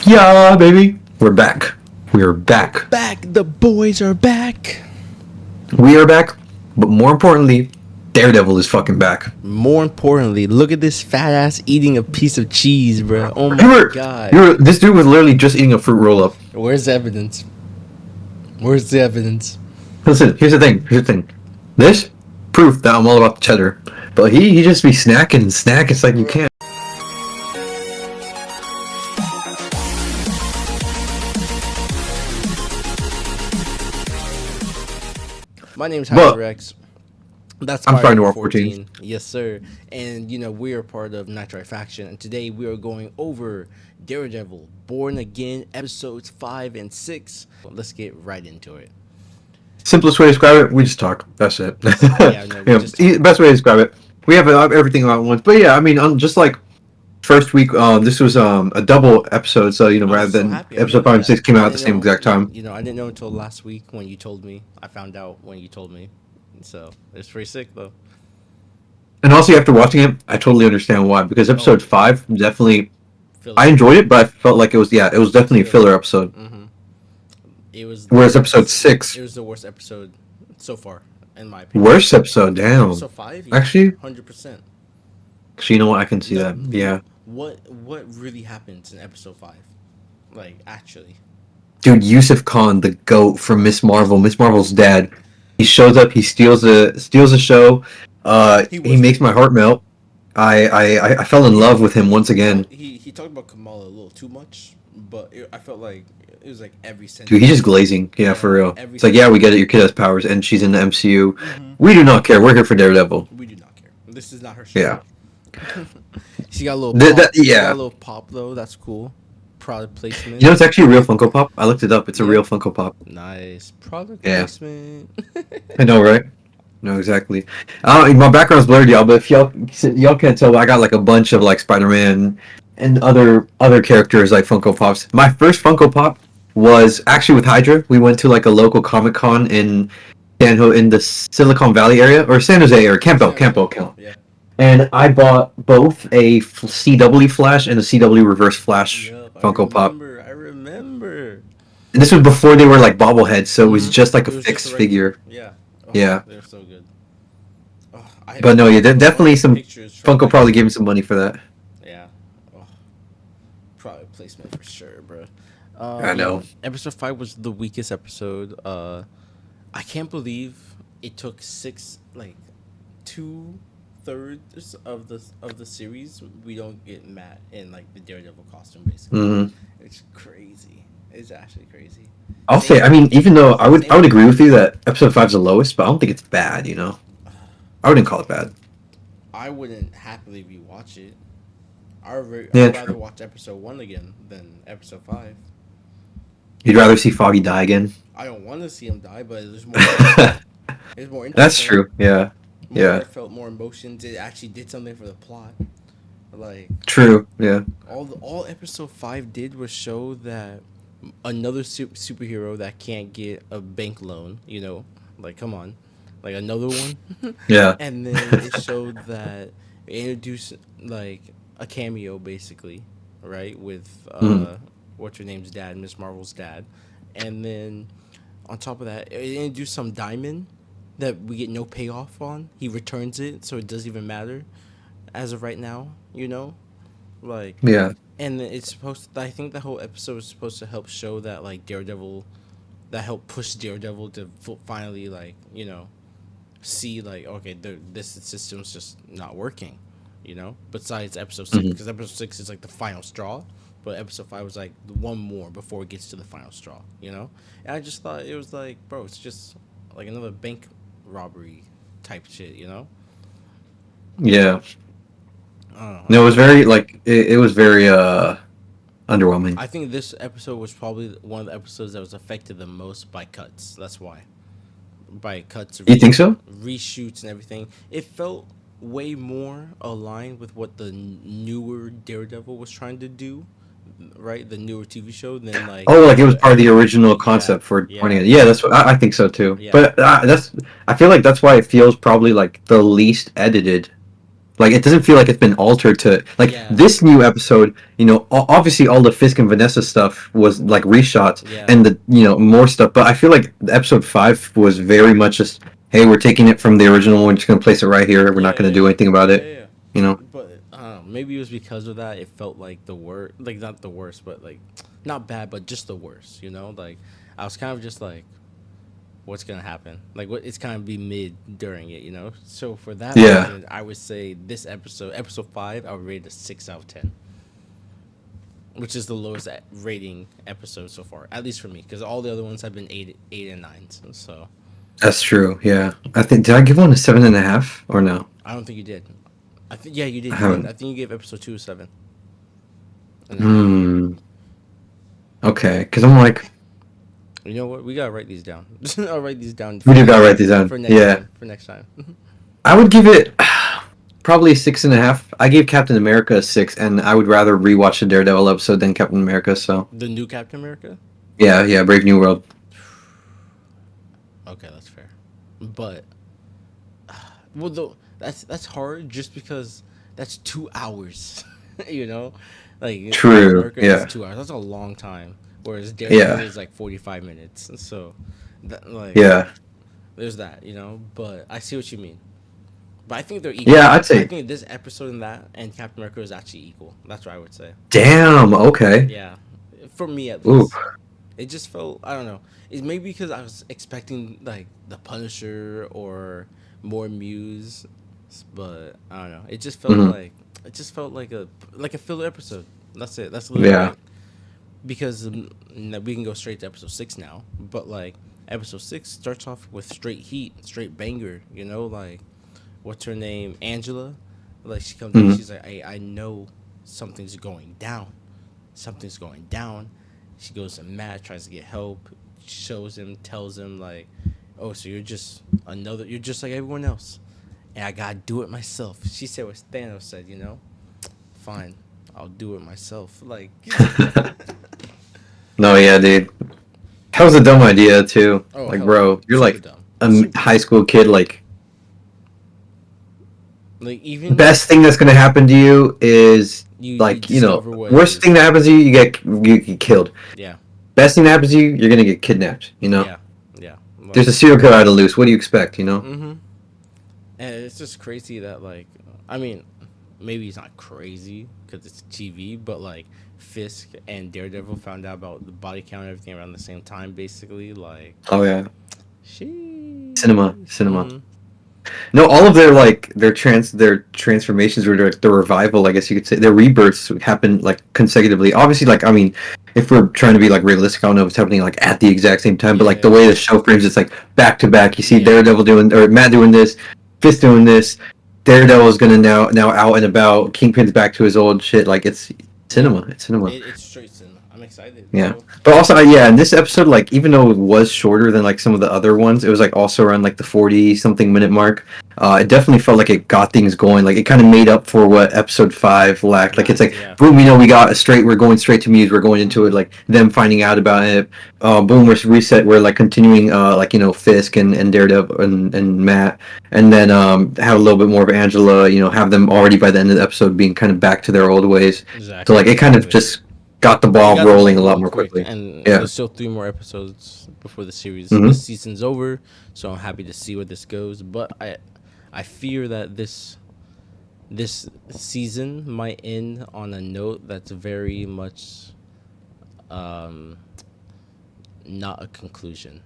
Yeah, baby. We're back. We're back. Back. The boys are back. We are back. But more importantly, Daredevil is fucking back. More importantly, look at this fat ass eating a piece of cheese, bro. Oh my god. This dude was literally just eating a fruit roll up. Where's the evidence? Where's the evidence? Listen, here's the thing. This proof that I'm all about the cheddar. But he just be snacking and snack. It's like you can't. My name's Hydrarex. That's Spidernoir14. Yes, sir. And, we are part of Nitride Faction. And today we are going over Daredevil, Born Again, episodes 5 and 6. Let's get right into it. Simplest way to describe it, we just talk. That's it. Yeah, no, best way to describe it. We have everything all at once. But yeah, I mean, just like first week, this was a double episode. So, rather than episode 5 and 6 came out at the same exact time. I didn't know until last week when you told me. I found out when you told me. So, it's pretty sick, though. And also, after watching it, I totally understand why. Because episode 5 definitely... I enjoyed it, but I felt like it was definitely a filler episode. Mm-hmm. It was. Whereas episode 6... It was the worst episode so far, in my opinion. Worst episode? Damn. Episode 5? Yeah, actually? 100%. Actually, you know what? I can see that. Yeah. What really happens in episode 5? Like, actually. Dude, Yusuf Khan, the GOAT from Miss Marvel. Miss Marvel's dad. He shows up, he steals a show. He makes my heart melt. I fell in love with him once again. He talked about Kamala a little too much, but I felt like it was like every sentence. Dude, he's just glazing. Yeah, for real. It's like, yeah, we get it. Your kid has powers, and she's in the MCU. Mm-hmm. We do not care. We're here for Daredevil. We do not care. This is not her show. Yeah. She got a little pop. Yeah. She got a little pop, though. That's cool. Product placement. It's actually a real Funko Pop. I looked it up. It's a real Funko Pop. Nice. Product placement. I know, right? No, exactly. My background's blurred, y'all, but if y'all can't tell, I got like a bunch of like Spider-Man and other characters like Funko Pops. My first Funko Pop was actually with Hydra. We went to like a local Comic-Con in in the Silicon Valley area, or San Jose, or Campo. Yeah. And I bought both a CW Flash and a CW Reverse Flash Funko Pop. I remember. And this was before they were like bobbleheads, so it was just like a fixed figure. Yeah. Oh, yeah. They're so good. But no, definitely some Funko probably gave me some money for that. Yeah. Oh, product placement for sure, bro. I know. Episode 5 was the weakest episode. I can't believe it took 2/3 of the series. We don't get Matt in like the Daredevil costume, basically. Mm-hmm. It's crazy. It's actually crazy. I'll say, I mean, even though I would agree with you that episode 5 is the lowest, but I don't think it's bad. I wouldn't call it bad. I wouldn't happily rewatch it. I'd rather watch episode 1 again than episode 5. You'd rather see Foggy die again? I don't want to see him die, but there's more. There's more. That's true. Yeah. I felt more emotions. It actually did something for the plot. Like. True. Yeah. All episode 5 did was show that another superhero that can't get a bank loan. Like come on, like another one. Yeah. And then it showed that it introduced like a cameo, basically, right, with what's her name's dad, Miss Marvel's dad, and then on top of that, it introduced some diamond that we get no payoff on. He returns it, so it doesn't even matter as of right now. Like yeah. And it's supposed to, I think the whole episode is supposed to help show that like Daredevil, that helped push Daredevil to finally like see like, okay, this system's just not working, besides episode 6, because episode 6 is like the final straw, but episode 5 was like one more before it gets to the final straw, and I just thought it was like, bro, it's just like another bank robbery type shit, Yeah. No, it was very like it was very underwhelming. I think this episode was probably one of the episodes that was affected the most by cuts. That's why. By cuts. You think so? Reshoots and everything. It felt way more aligned with what the newer Daredevil was trying to do, right? The newer TV show than like. Oh, like it was part of the original concept for 20. Yeah, that's what I think so too. Yeah. But I feel like that's why it feels probably like the least edited Like it doesn't feel like it's been altered to like Yeah, this new episode. Obviously all the Fisk and Vanessa stuff was like reshots yeah, and the more stuff. But I feel like episode 5 was very much just, hey, we're taking it from the original. We're just gonna place it right here. We're not yeah, gonna yeah, do anything about yeah, it. yeah. You know? But maybe it was because of that. It felt like the worst, like not the worst, but like not bad, but just the worst. Like I was kind of just like, what's gonna happen? Like what? It's kind of be mid during it. So for that Yeah. reason, I would say this episode 5, I would rate it a 6 out of 10, which is the lowest rating episode so far, at least for me, because all the other ones have been eight and nines. So That's true. Yeah. I think did I give one a 7.5 or no? I don't think you did. I think yeah, you I did. You did. I haven't. think you gave episode 2 a 7.5. Hmm. Okay. Because I'm like, You know what? We gotta write these down. I'll write these down we do gotta write these down. for next Yeah. time. For next time. I would give it probably a 6.5. I gave Captain America a 6, and I would rather rewatch the Daredevil episode than Captain America. So The new Captain America. yeah, yeah, Brave New World. Okay, that's fair. But well, though that's hard just because that's 2 hours. you know, like Captain True. America is Yeah. 2 hours. That's a long time. Whereas Daredevil Yeah. is like 45 minutes. So, like, Yeah. there's that. But I see what you mean. But I think they're equal. Yeah. I'd I say. think this episode and that and Captain America is actually equal. That's what I would say. Damn. Okay. Yeah, for me at Ooh. least. It just felt, I don't know. It's maybe because I was expecting like the Punisher or more Muse, but I don't know. Hmm. It just felt like a filler episode. That's it. That's literally Yeah. it. Because we can go straight to episode 6 now, but like episode 6 starts off with straight heat, straight banger. Like what's her name, Angela? Like she comes in, Hmm. she's like, I know something's going down. Something's going down. She goes to Matt, tries to get help, shows him, tells him like, "Oh, so you're just you're just like everyone else, and I gotta do it myself." She said what Thanos said. Fine, I'll do it myself. Like, No. Yeah, dude. That was a dumb idea too. oh Like, hell yeah, bro, you're super like dumb, a super high dumb. school kid. Like, Like even best thing that's gonna happen to you is you like discover what it worst thing is. that happens to you, you get killed. Yeah, Best thing that happens to you, you're gonna get kidnapped. yeah, yeah. There's Like, a serial killer out of loose. What do you expect? mm-hmm. And it's just crazy that like, I mean, maybe it's not crazy because it's TV, but like Fisk and Daredevil found out about the body count and everything around the same time, basically. Like, Oh yeah, she. cinema. Mm-hmm. No, all of their like their transformations or their revival, I guess you could say, their rebirths happen like consecutively. Obviously, like I mean, if we're trying to be like realistic, I don't know if it's happening like at the exact same time, but like the Yeah, way the show frames, it's like back to back. You see yeah, Daredevil doing or Matt doing this, Fist doing this. Daredevil is gonna now out and about. Kingpin's back to his old shit. Like it's yeah. cinema. It's cinema. It's straight cinema. I'm excited. Yeah. But also, yeah, in this episode, like, even though it was shorter than, like, some of the other ones, it was, like, also around, like, the 40-something minute mark. It definitely felt like it got things going. Like, it kind of made up for what episode 5 lacked. Like, it's like, Yeah. boom, we're going straight to Muse. We're going into it, like, them finding out about it. Boom, we're reset. We're, like, continuing, like, Fisk and Daredevil and Matt. And then have a little bit more of Angela, have them already by the end of the episode being kind of back to their old ways. Exactly. So, like, it kind of just got the ball rolling a lot more quickly. And Yeah. there's still 3 more episodes before the series. Mhm. This season's over, so I'm happy to see where this goes. But I fear that this season might end on a note that's very much not a conclusion.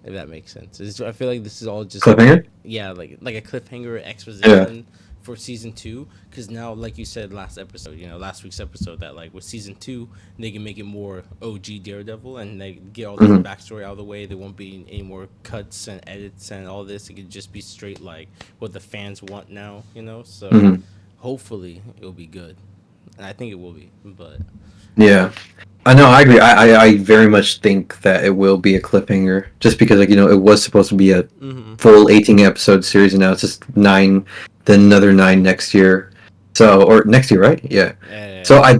If that makes sense. I feel like this is all just Cliffhanger? yeah, like a cliffhanger Yeah. exposition for season 2. Because now, like you said last week's episode, that like with season 2, they can make it more OG Daredevil and they get all this Mhm. backstory out of the way. There won't be any more cuts and edits and all this. It could just be straight like what the fans want now. So Mhm. hopefully it'll be good, and I think it will be. But Yeah. I know, I agree. I very much think that it will be a cliffhanger, just because, like, it was supposed to be a mm-hmm. full 18 episode series, and now it's just 9, then another 9 next year. So, or next year, right? Yeah. So I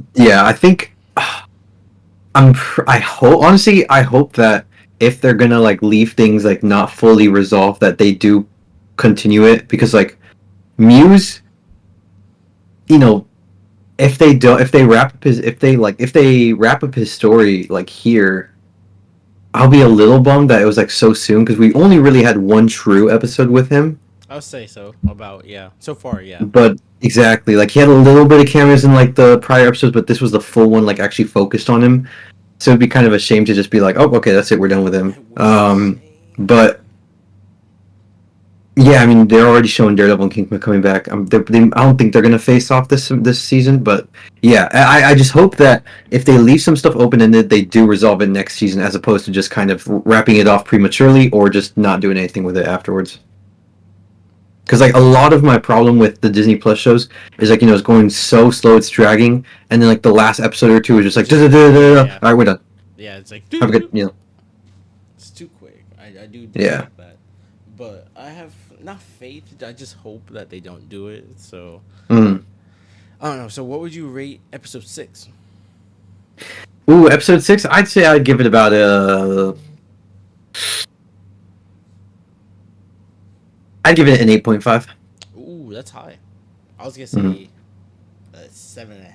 think I hope, honestly, I hope that if they're gonna like leave things like not fully resolved, that they do continue it, because like Muse you know, if they don't, if they wrap up his, if they wrap up his story like here, I'll be a little bummed that it was like so soon because we only really had one true episode with him. I'll say so. About yeah. So far, yeah. But exactly, like he had a little bit of cameos in like the prior episodes, but this was the full one, like actually focused on him. So it'd be kind of a shame to just be like, oh, okay, that's it, we're done with him. It would be a shame. But yeah, I mean, they're already showing Daredevil and Kingpin coming back. I don't think they're gonna face off this season, but yeah, I just hope that if they leave some stuff open ended, they do resolve it next season, as opposed to just kind of wrapping it off prematurely or just not doing anything with it afterwards. Because like a lot of my problem with the Disney Plus shows is like it's going so slow, it's dragging, and then like the last episode or two is just like Yeah. all right, we're done. Yeah, it's like Have a good it's too quick. I do yeah. dislike that, but I have not faith. I just hope that they don't do it. So Mm. I don't know. So what would you rate episode 6? Ooh, episode 6. I'd say I'd give it about I'd give it an 8.5. Ooh, that's high. I was gonna Mm-hmm. say 7.5.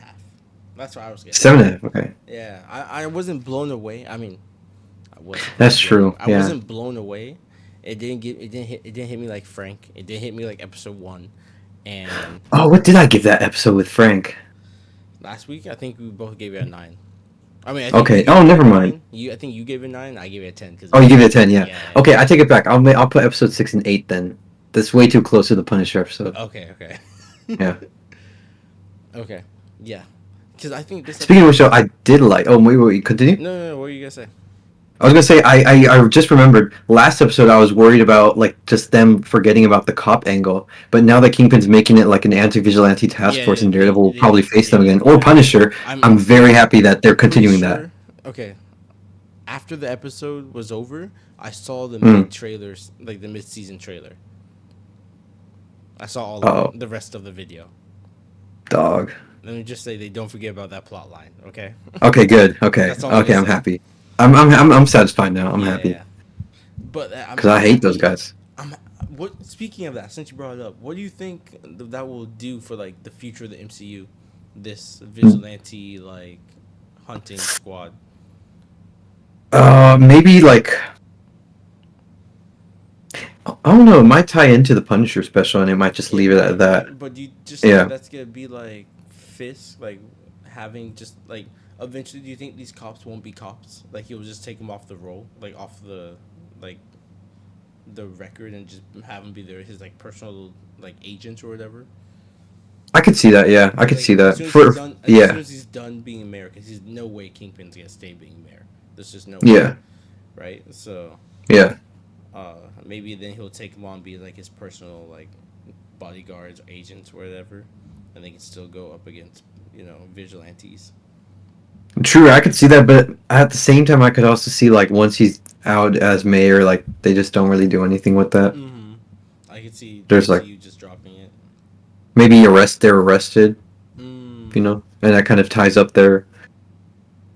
That's what I was gonna say. 7.5. Okay, Yeah, I wasn't blown away. I mean, I was that's blown away. true. I Yeah. wasn't blown away. It didn't hit me like Frank. It didn't hit me like episode 1. And Oh, what did I give that episode with Frank? last week I think we both gave it a 9. I mean, I Okay. think Oh, you gave never it a mind. 9. I think you gave it a 9. I gave it a 10 because Oh, you give it a 10. Yeah. yeah, Okay, I take it back. I'll put episode 6 and 8 then. That's way too close to the Punisher episode. okay, okay. Yeah. Okay, yeah. Because I think this Speaking of which, episode. though, I did like. Oh, wait. Continue. No. What were you gonna say? I was gonna say I just remembered last episode I was worried about like just them forgetting about the cop angle, but now that Kingpin's making it like an anti-vigilante task force Yeah, and Daredevil will they probably did. face They them again did. or Yeah. Punisher. I'm very happy that they're I'm pretty continuing that. sure. Okay, after the episode was over, I saw the Mm. mid trailers, like the mid season trailer. I saw all of Oh, it, the rest of the video. dog. Let me just say they don't forget about that plot line, okay? Okay, good. Okay, That's all I'm okay. gonna I'm say. happy. I'm satisfied now. I'm happy Yeah. But because I I'm hate those happy. guys. I'm what. Speaking of that, since you brought it up, what do you think that will do for like the future of the MCU? This vigilante like hunting squad. Maybe like I don't know. It might tie into the Punisher special, and it might just It leave it at might, that. but do you just think Yeah. that's gonna be like Fisk, like having just like eventually? Do you think these cops won't be cops? Like he'll just take them off the roll, like off like the record, and just have them be his like personal like agents or whatever. I could see that. Yeah, I could see As that. soon as he's done, as soon Yeah, as he's done being mayor, because he's no way Kingpin's gonna stay being mayor. There's just no way, yeah, right? So, yeah. maybe then he'll take them on, be like his personal like bodyguards, or agents, or whatever, and they can still go up against vigilantes. True, I could see that, but at the same time, I could also see like once he's out as mayor, like they just don't really do anything with that. Mm-hmm. I could see the There's like MCU just dropping it. maybe they're arrested, Mm. and that kind of ties up their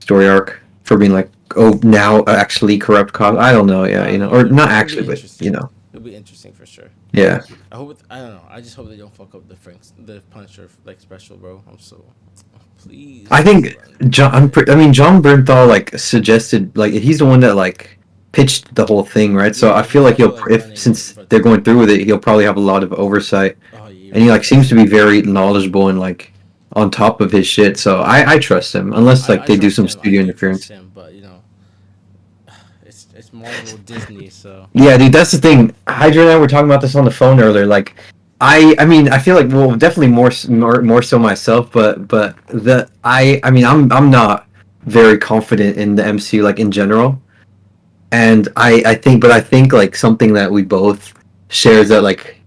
story arc for being like, oh, now actually corrupt cops. I don't know, yeah, or not It'll be actually, but interesting. It'll be interesting for sure. yeah. I hope. I don't know. I just hope they don't fuck up the Punisher like special, bro. I'm so please. I think I mean, John Bernthal like suggested like he's the one that like pitched the whole thing, right? So Yeah, I feel he's like also he'll like if running it, since but they're going through with it, he'll probably have a lot of oversight, oh, you're and he like right. seems to be very knowledgeable and like on top of his shit. So I trust him unless like I they do trust some him. I studio do trust interference. him, but it's Marvel Disney, so Yeah, dude, that's the thing. Hydra and I were talking about this on the phone earlier. Like, I mean, I feel like well, definitely more so myself, but I mean, I'm not very confident in the MCU like in general, and I think like something that we both share is that like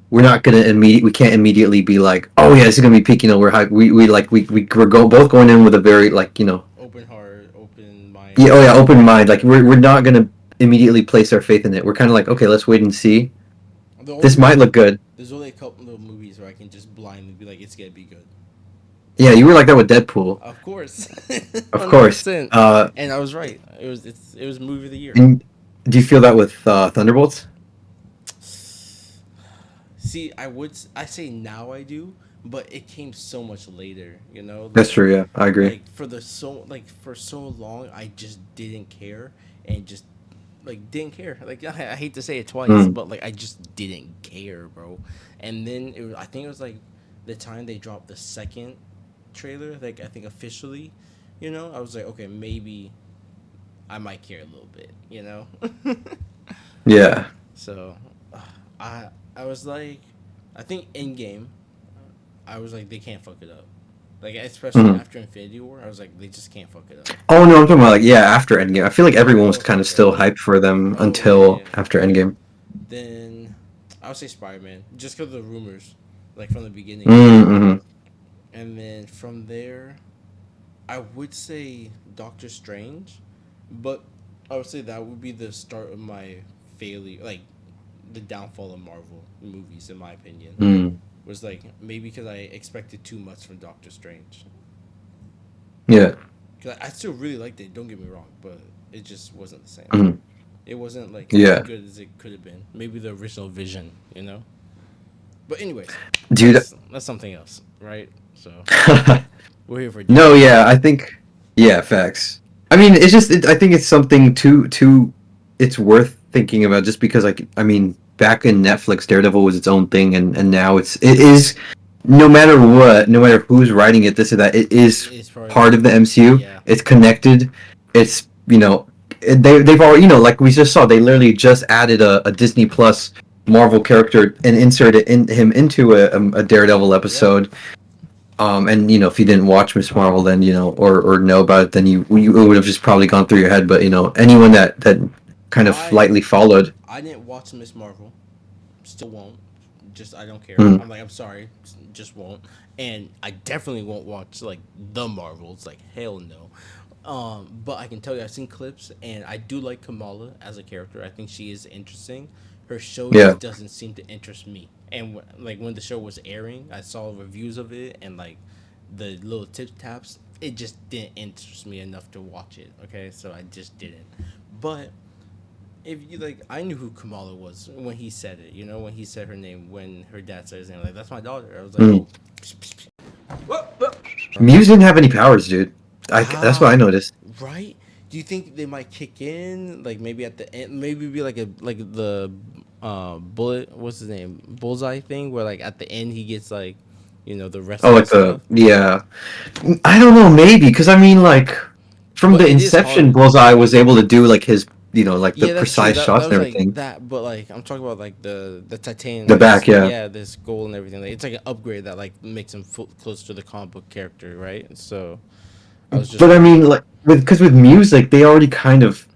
we can't immediately be like, oh yeah, this is gonna be peak. We're hype. Both going in with a very like open heart, open mind. yeah, oh yeah, open mind. Like we're not gonna immediately place our faith in it. We're kind of like, okay, let's wait and see. This might look good. There's only a couple of movies where I can just blindly be like, it's gonna be good. Yeah, you were like that with Deadpool, Of course, of course. 100%. And I was right. It was movie of the year. And do you feel that with Thunderbolts? See, I say now I do, but it came so much later. That's true. Yeah, I agree. For so long, I just didn't care and just didn't care. I hate to say it twice, Mm. but I just didn't care, bro. And then I think it was the time they dropped the second trailer, I think officially, I was like, okay, maybe I might care a little bit. Yeah. So, I I was like, I think in game, I was like, they can't fuck it up. Especially Mhm. after Infinity War, I was like, they just can't fuck it up. Oh no, I'm talking about like yeah, after Endgame. I feel like everyone Oh, was okay, kind of okay. still hyped for them Oh yeah, until yeah. after Endgame. Then I would say Spider Man, just because of the rumors, from the beginning. Mm-hmm. And then from there, I would say Doctor Strange, but I would say that would be the start of my failure, the downfall of Marvel movies, in my opinion. Mm. Was maybe because I expected too much from Doctor Strange. Yeah. Because I still really liked it. Don't get me wrong, but it just wasn't the same. Mm. It wasn't as Yeah. good as it could have been. Maybe the original Vision. But anyways, Dude. that's something else, right? So we're here for No, Daredevil. yeah, I think yeah, facts. I mean, it's just I think it's something too it's worth thinking about just because like I mean, back in Netflix Daredevil was its own thing and now it is no matter what, no matter who's writing it, this or that, it is It's part of part of the the MCU. yeah, It's connected. It's, they've already, like we just saw, they literally just added a Disney Plus Marvel character and inserted him into a Daredevil yeah. episode. And if you didn't watch Miss Marvel, then or know about it, then you it would have just probably gone through your head. But anyone that kind of I lightly followed. I didn't watch Miss Marvel. Still won't. Just I don't care. Mm, I'm sorry. Just won't. And I definitely won't watch the Marvels. Hell no. But I can tell you, I've seen clips, and I do like Kamala as a character. I think she is interesting. Her show yeah, just doesn't seem to interest me. And when the show was airing, I saw reviews of it and the little tip taps. It just didn't interest me enough to watch it. Okay, so I just didn't. But if you I knew who Kamala was when he said it. When he said her name, when her dad said his name, that's my daughter. I was like, mm. oh, what? What? Muse didn't have any powers, dude. That's what I Ah, noticed. right. Do you think they might kick in maybe at the end? Maybe be the bullet. What's his name? Bullseye thing where at the end he gets the rest Oh, of like his stuff. yeah. I don't know, maybe because I mean, like from But the it is Inception, hard. Bullseye was able to do like his, like the Yeah, that's true. precise That shots and was everything. that, but I'm talking about the titanium, The back, yeah. this gold and everything. It's an upgrade that makes him close to the comic book character, right? So I was just But I wondering. mean, like with music, they already kind of,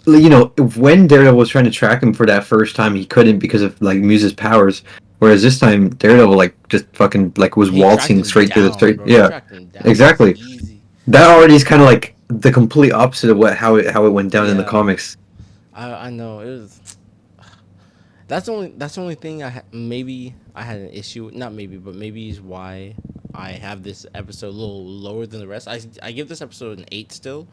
when Daredevil was trying to track him for that first time, he couldn't because of like Muse's powers. Whereas this time, Daredevil like just fucking like was He tracked waltzing him straight through the down, straight. bro. He Yeah, tracked him down. It was exactly. easy. That already is kind of like the complete opposite of how it went down in the Yeah, comics. I know it was. That's the only thing maybe I had an issue. Not maybe, but maybe is why I have this episode a little lower than the rest. I give this episode an 8 still,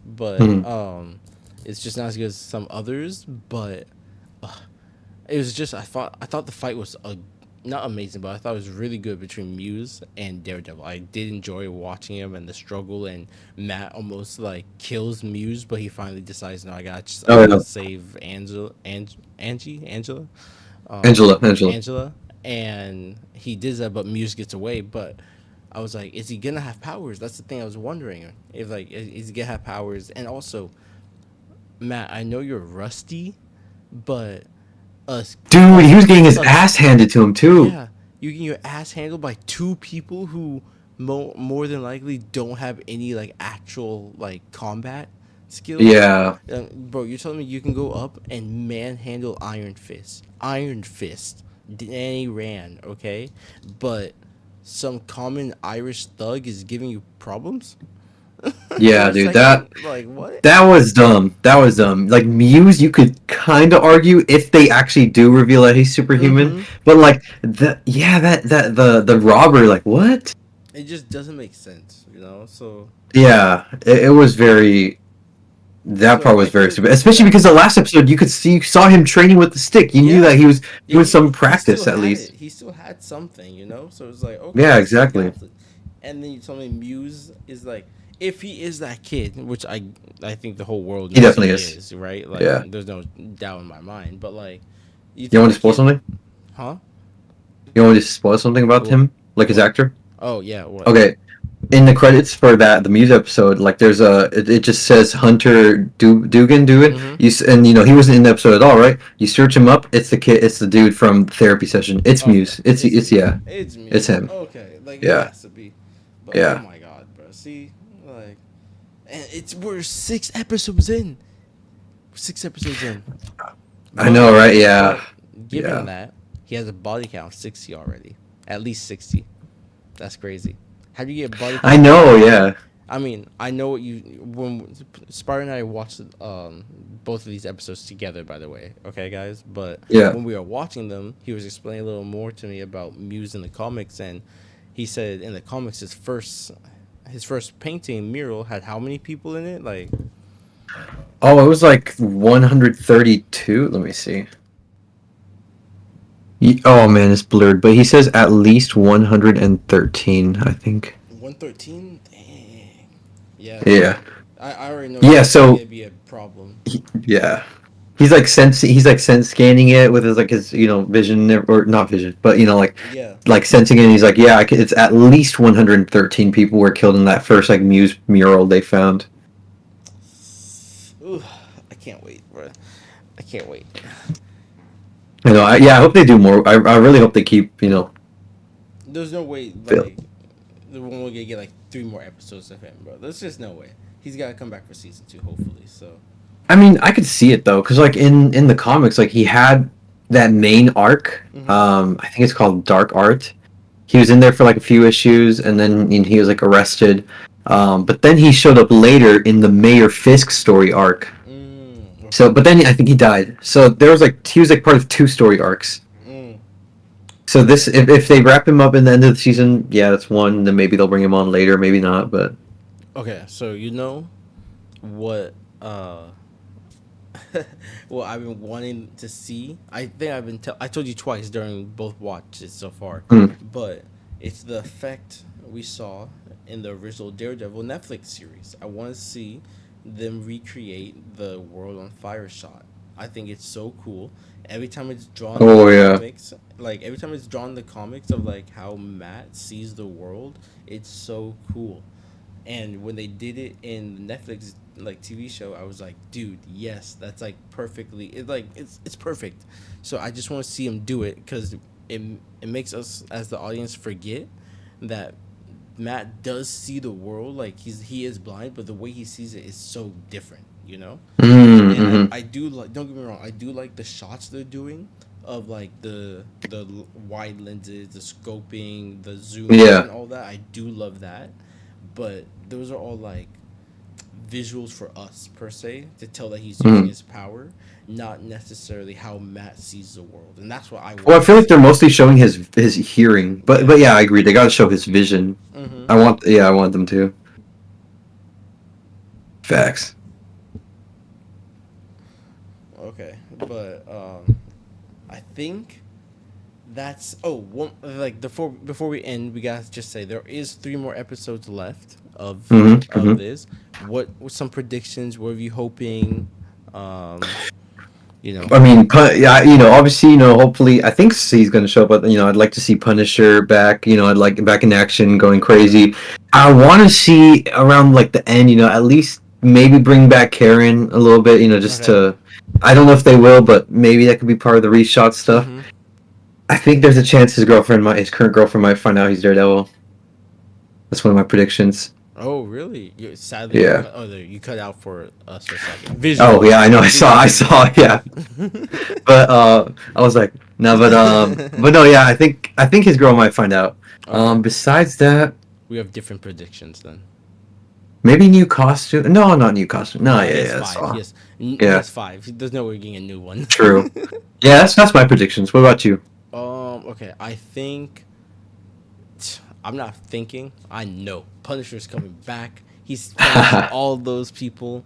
but Mhm. it's just not as good as some others. But it was just I thought the fight was not amazing, but I thought it was really good between Muse and Daredevil. I did enjoy watching him and the struggle, and Matt almost kills Muse, but he finally decides, no, I Oh gotta yeah, save Angela, Angela. Angela, and he did that, but Muse gets away. But I was like, is he gonna have powers? That's the thing I was wondering. If is he gonna have powers? And also, Matt, I know you're rusty, but us Dude, he us was getting his us ass handed to him too. yeah, you get your ass handled by two people who more than likely don't have any actual combat skills. Yeah, Bro, you're telling me you can go up and manhandle Iron Fist, Danny Rand, okay? But some common Irish thug is giving you problems for yeah, a dude. second? What? That was dumb. That was dumb. Like Muse, you could kind of argue if they actually do reveal that he's superhuman, Mm-hmm. but like the robber, like what? It just doesn't make sense, So Yeah, it was very. That So part I was very think stupid, especially because the last episode you saw him training with the stick. You knew yeah, that he was yeah, doing some he still practice at had it. least. He still had something, you know. So it was like, okay, Yeah, he still exactly. got it. And then you told me Muse is like, if he is that kid, which I think the whole world He knows definitely he is. is, right? Like, Yeah. there's no doubt in my mind. But like, you You think want to that spoil kid, something? huh? You want me to spoil something about What? him, like his What? actor? Oh yeah, what? Okay. In the credits for the Muse episode, like there's it just says Hunter Dugan do it. Mm-hmm. And he wasn't in the episode at all, right? You search him up, it's the kid, it's the dude from therapy session. It's Okay, Muse. It's Muse. yeah, It's it's Muse. him. Okay, like it Yeah, has to be. But oh yeah. my god, bro. See, like, and we're 6 episodes in. 6 episodes in. I know, But right? Yeah, but given yeah. that he has a body count of 60 already, at least 60. That's crazy. How do you get body I count of know, 60? yeah, I mean, I know what you when Sparta and I watched both of these episodes together. By the way, okay, guys. But yeah. when we were watching them, he was explaining a little more to me about Muse in the comics, and he said in the comics his first painting mural had how many people in it? Like, Oh, it was like 132. Let me see. Oh man, it's blurred, but he says at least 113, I think. 113. Dang. Yeah, Yeah. I already know Yeah, that's probably so gonna be a problem. yeah. He's like sense scanning it with his vision, or not vision, but Yeah. like sensing it, and he's like, yeah, it's at least 113 people were killed in that first like Muse mural they found. Ooh, I can't wait, bro. I can't wait. Yeah, I hope they do more. I really hope they keep, There's no way Phil. like we're gonna get like 3 more episodes of him, bro. There's just no way. He's gotta come back for season 2, hopefully. So. I mean, I could see it though, because like in the comics, like he had that main arc. Mm-hmm. I think it's called Dark Art. He was in there for like a few issues, and then he was like arrested. But then he showed up later in the Mayor Fisk story arc. So, Okay. but then I think he died. So there was like he was like part of two story arcs. Mm. So this, if they wrap him up in the end of the season, yeah, that's one. Then maybe they'll bring him on later, maybe not. But Okay, so you know what what I've been wanting to see. I think I told you twice during both watches so far, hmm. but it's the effect we saw in the original Daredevil Netflix series. I want to see them recreate the World on Fire shot. I think it's so cool. Every time it's drawn in Oh the yeah. comics, like every time it's drawn in the comics of like how Matt sees the world, it's so cool. And when they did it in the Netflix like TV show, I was like, dude, yes, that's like perfectly. It's perfect. So I just want to see him do it because it makes us as the audience forget that Matt does see the world, like he is blind, but the way he sees it is so different, you know. And I Mm-hmm. I do like, don't get me wrong, I do like the shots they're doing of like the wide lenses, the scoping, the zoom ins, Yeah. and all that. I do love that, but those are all like visuals for us per se to tell that he's using Mm-hmm. his power, not necessarily how Matt sees the world, and that's what I Well, I want to feel like they're see. mostly showing his hearing, but Yeah. yeah, I agree. They got to show his vision. Mm-hmm. I want them to. Facts. Okay, but I think that's one like before we end, we gotta just say there is 3 more episodes left Mm-hmm. of Mm-hmm. this. What were some predictions? What were you hoping? Um, you know. I mean, yeah, obviously, hopefully, I think he's going to show up. But I'd like to see Punisher back. I'd like back in action, going crazy. I want to see around like the end. At least maybe bring back Karen a little bit. Just Okay. to. I don't know if they will, but maybe that could be part of the reshot stuff. Mm-hmm. I think there's a chance his current girlfriend might find out he's Daredevil. That's one of my predictions. Oh, really? Sadly, you Yeah. cut. Oh, there, you cut out for us for a second. Oh Visually, yeah, I know. I visually. saw. Yeah. But I was like, no, but no, yeah, I think his girl might find out. Okay. Besides that, We have different predictions then. maybe new costume. No, not new costume. No, No, yeah, he yeah, has that's five. all. He Yeah, has five. There's no way we're getting a new one. true. Yeah, that's my predictions. What about you? Okay. I think I'm not thinking. I know Punisher's coming back. He's punishing all those people.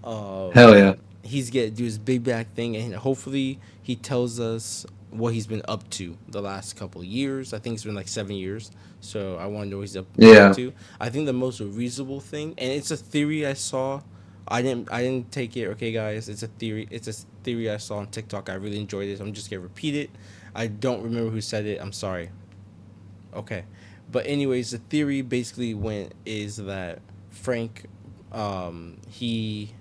Hell yeah. He's gonna do his big back thing, and hopefully he tells us what he's been up to the last couple of years. I think it's been like 7 years, so I want to know what he's been up Yeah. to. I think the most reasonable thing, and it's a theory I saw. I didn't take it. Okay, guys, it's a theory. It's a theory I saw on TikTok. I really enjoyed it. I'm just gonna repeat it. I don't remember who said it. I'm sorry. Okay, but anyways, the theory basically went is that Frank, he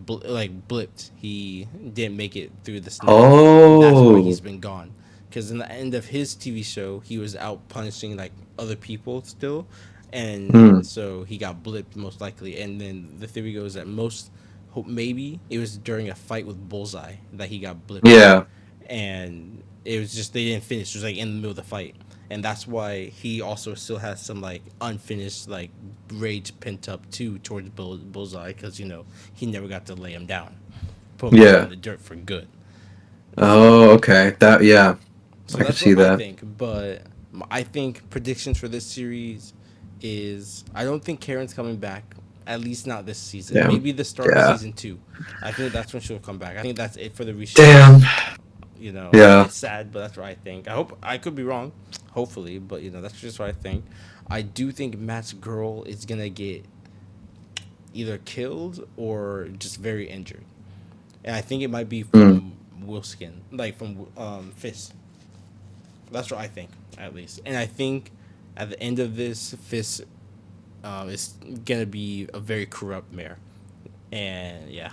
blipped. He didn't make it through the snap. That's why Oh. he's been gone. Because in the end of his TV show, he was out punishing like other people still, and Hmm. so he got blipped most likely. And then the theory goes that maybe it was during a fight with Bullseye that he got blipped, Yeah. and it was just they didn't finish. It was like in the middle of the fight, and that's why he also still has some like unfinished like rage pent up too towards Bullseye because he never got to lay him down, put him down in Yeah. the dirt for good. Oh, okay. That, yeah. So I could that's see what I that. think. But I think predictions for this series is I don't think Karen's coming back. At least not this season. Damn. Maybe the start of Yeah. season 2. I think that's when she'll come back. I think that's it for the Damn. reshoots. Yeah. It's sad, but that's what I think. I hope I could be wrong, hopefully, but that's just what I think. I do think Matt's girl is gonna get either killed or just very injured, and I think it might be Mm. from Wilskin, like from Fisk. That's what I think, at least. And I think at the end of this, Fisk is gonna be a very corrupt mayor, and yeah.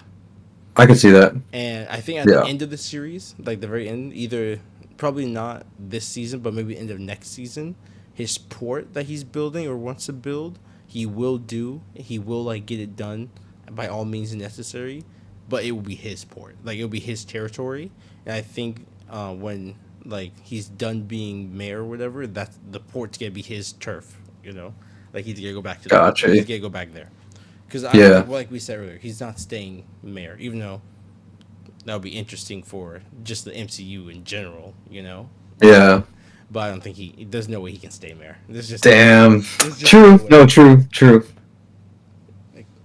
I could see that. And I think at the Yeah. end of the series, like the very end, either probably not this season, but maybe end of next season, his port that he's building or wants to build, he will do. He will like get it done by all means necessary, but it will be his port. Like it will be his territory. And I think when like he's done being mayor or whatever, that's the port's gonna be his turf. Like he's gonna go back to he's Gotcha. gonna go back there. Because I don't Yeah. think, like we said earlier, he's not staying mayor, even though that would be interesting for just the MCU in general. Yeah. But I don't think there's no way he can stay mayor. Damn. There's just no True. way. No, true. True.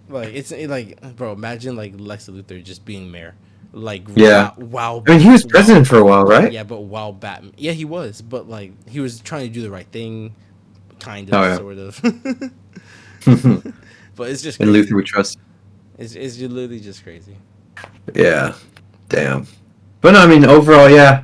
Like it's like, bro, imagine like Lex Luthor just being mayor. Like Yeah. wow, I mean, he was wow. president for a while, right? Yeah, but wow, Batman. Yeah, he was, but like he was trying to do the right thing, kind Oh, of, yeah. sort of. But it's just And crazy. Luther we trust. It's literally just crazy. Yeah. Damn. But no, I mean, overall, yeah.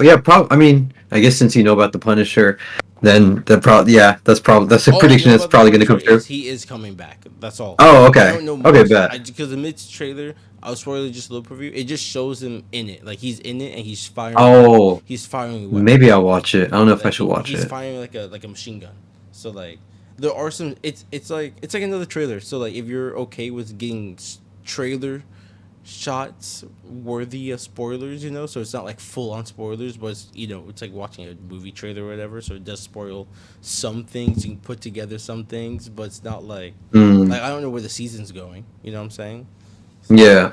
Yeah, I mean, I guess since you know about the Punisher, then yeah, that's a All I prediction know that's about the probably going to Punisher come true. is he is coming back. That's all. Oh, I okay. don't know Okay, much. bet. Because the mid trailer, I was spoiling just a little preview. It just shows him in it, like he's in it and he's firing. Oh, He's firing maybe weapons. I'll watch it. I don't know if I Like should watch he's it. firing like a machine gun. So like there are some. It's like another trailer. So like if you're okay with getting trailer shots worthy of spoilers, so it's not like full on spoilers, but it's like watching a movie trailer or whatever, so it does spoil some things. You can put together some things, but it's not like Mm, I don't know where the season's going, you know what I'm saying? yeah.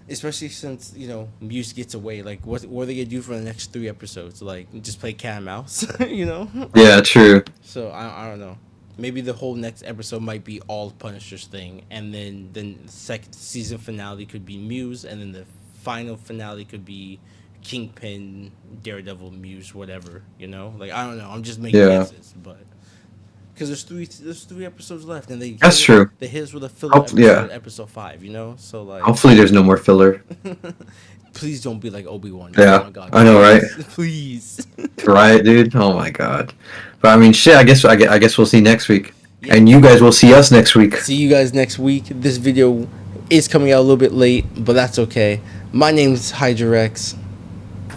Especially since Muse gets away, like what are they gonna do for the next 3 episodes? Like just play cat and mouse. Yeah, true. So I don't know. Maybe the whole next episode might be all Punisher's thing, and then the second season finale could be Muse, and then the final finale could be Kingpin, Daredevil, Muse, whatever. Like I don't know. I'm just making Yeah. guesses, but because there's three episodes left, and That's true. they hit us with a filler Hopefully, episode, yeah. episode 5. So like, Hopefully there's no more filler. please don't be like Obi-Wan. Oh Yeah, my god, I know, right? please. Right, dude? Oh my god. But I mean, shit, I guess we'll see next week. Yeah. And you guys will see us next week. See you guys next week. This video is coming out a little bit late, but that's okay. My name is Hydrarex.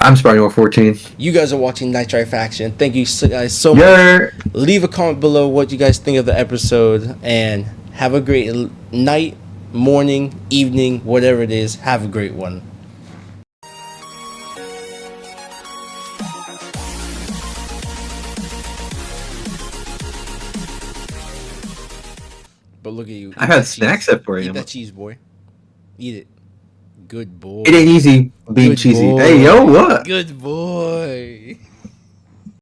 I'm Spidernoir14. You guys are watching Nitride Faction. Thank you guys so much. Yeah. Leave a comment below what you guys think of the episode, and have a great night, morning, evening, whatever it is. Have a great one. But look at you. I had snacks up for you. Eat that cheese, boy. Eat it. Good boy. It ain't easy being Good cheesy. boy. Hey, yo, what? Good boy.